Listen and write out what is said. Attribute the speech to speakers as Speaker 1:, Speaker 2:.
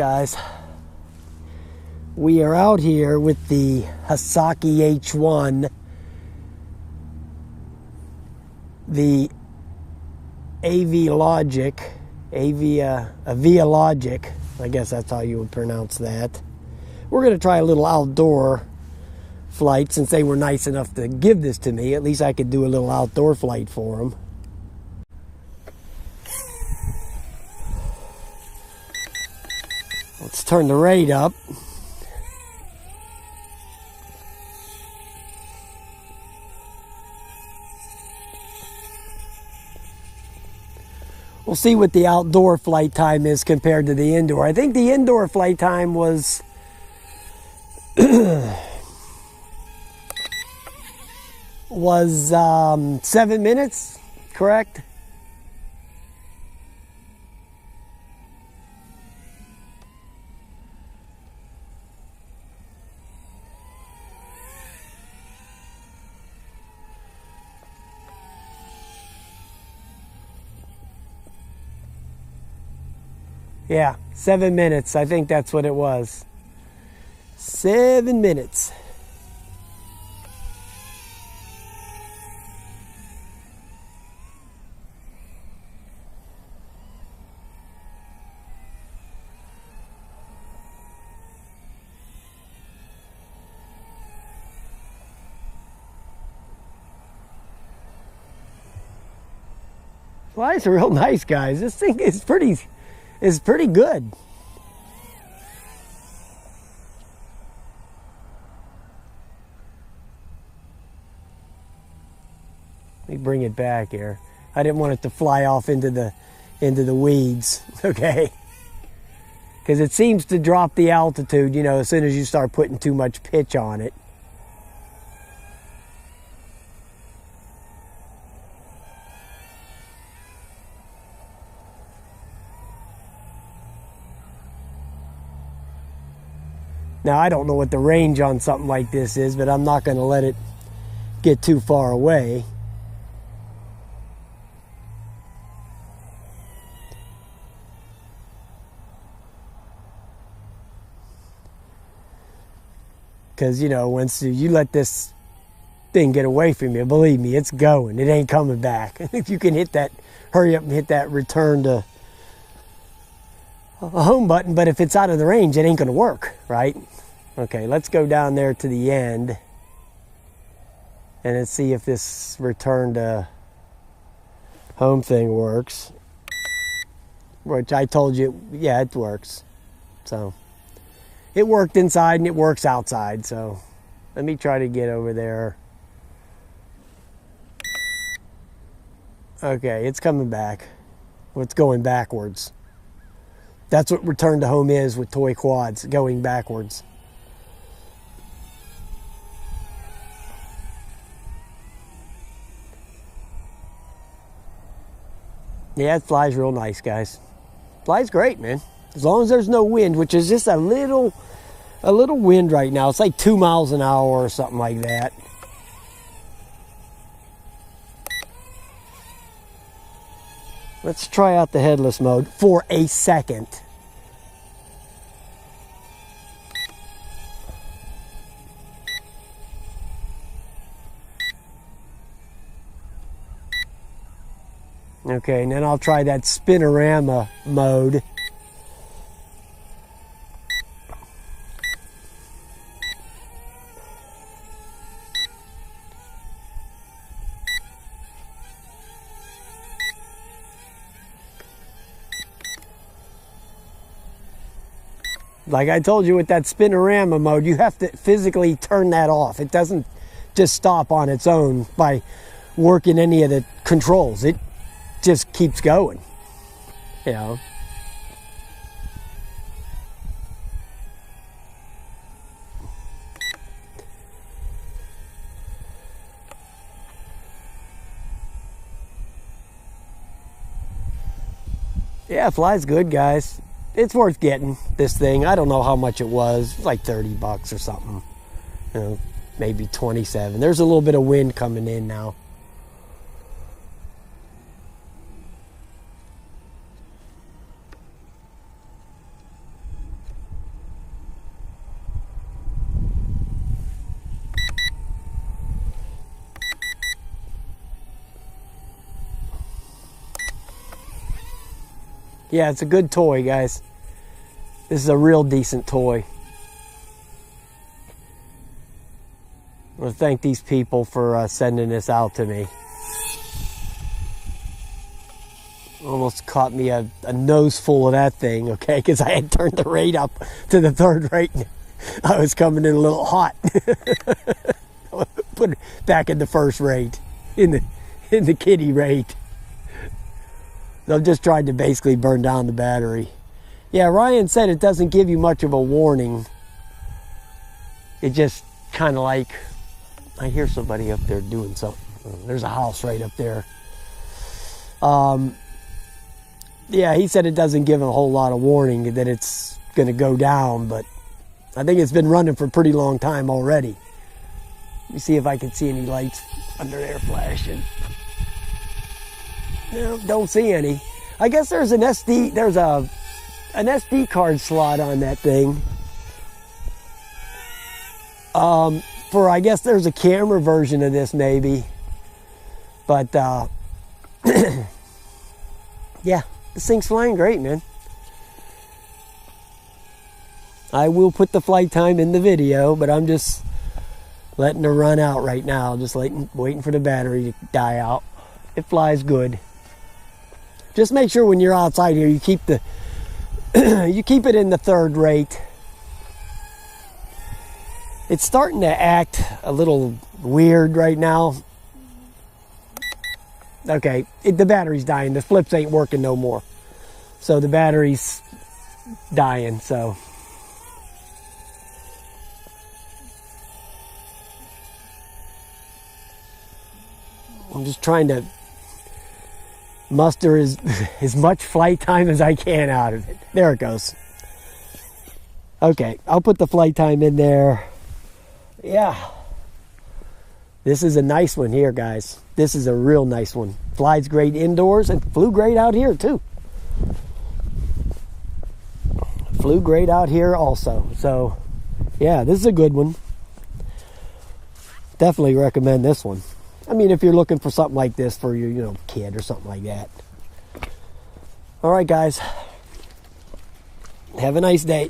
Speaker 1: guys. We are out here with the Hasakee H1, the Avialogic, Avialogic, I guess that's how you would pronounce that. We're going to try a little outdoor flight since they were nice enough to give this to me. At least I could do a little outdoor flight for them. Let's turn the rate up. We'll see what the outdoor flight time is compared to the indoor. I think the indoor flight time was 7 minutes, correct? Yeah, 7 minutes. I think that's what it was. 7 minutes. Flies are real nice, guys. This thing is pretty good. Let me bring it back here. I didn't want it to fly off into the weeds, okay? Because it seems to drop the altitude, you know, as soon as you start putting too much pitch on it. Now, I don't know what the range on something like this is, but I'm not going to let it get too far away. Because, you know, once you let this thing get away from you, believe me, it's going. It ain't coming back. If you can hit that, hurry up and hit that return to a home button, but if it's out of the range, it ain't going to work, right? Okay, let's go down there to the end and let's see if this return to home thing works. Which I told you, yeah, it works. So it worked inside and it works outside. So let me try to get over there. Okay, it's coming back. Well, it's going backwards. That's what return to home is with toy quads, going backwards. Yeah, it flies real nice, guys. Flies great, man. As long as there's no wind, which is just a little wind right now. It's like 2 miles an hour or something like that. Let's try out the headless mode for a second. Okay, and then I'll try that spinorama mode. Like I told you with that spinorama mode, you have to physically turn that off. It doesn't just stop on its own by working any of the controls. It just keeps going, you know. Yeah, flies good, guys. It's worth getting this thing. I don't know how much it was. Like 30 bucks or something. You know, maybe 27. There's a little bit of wind coming in now. Yeah, it's a good toy, guys. This is a real decent toy. I want to thank these people for sending this out to me. Almost caught me a nose full of that thing, okay, because I had turned the rate up to the 3rd rate. I was coming in a little hot. Put it back in the 1st rate, in the kiddie rate. I'm just trying to basically burn down the battery. Yeah, Ryan said it doesn't give you much of a warning. It just kind of like, I hear somebody up there doing something. There's a house right up there. Yeah, he said it doesn't give a whole lot of warning that it's going to go down, but I think it's been running for a pretty long time already. Let me see if I can see any lights under there flashing. No, don't see any. I guess there's an SD card slot on that thing. I guess there's a camera version of this maybe. But yeah, this thing's flying great, man. I will put the flight time in the video, but I'm just letting her run out right now. Just waiting for the battery to die out. It flies good. Just make sure when you're outside here, you keep it in the 3rd rate. It's starting to act a little weird right now. Okay, the battery's dying. The flips ain't working no more. So the battery's dying, so. I'm just trying to muster as much flight time as I can out of it. There it goes. Okay, I'll put the flight time in there. Yeah. This is a nice one here, guys. This is a real nice one. Flies great indoors and flew great out here, too. Flew great out here also. So, yeah, this is a good one. Definitely recommend this one. I mean, if you're looking for something like this for your, kid or something like that. All right, guys. Have a nice day.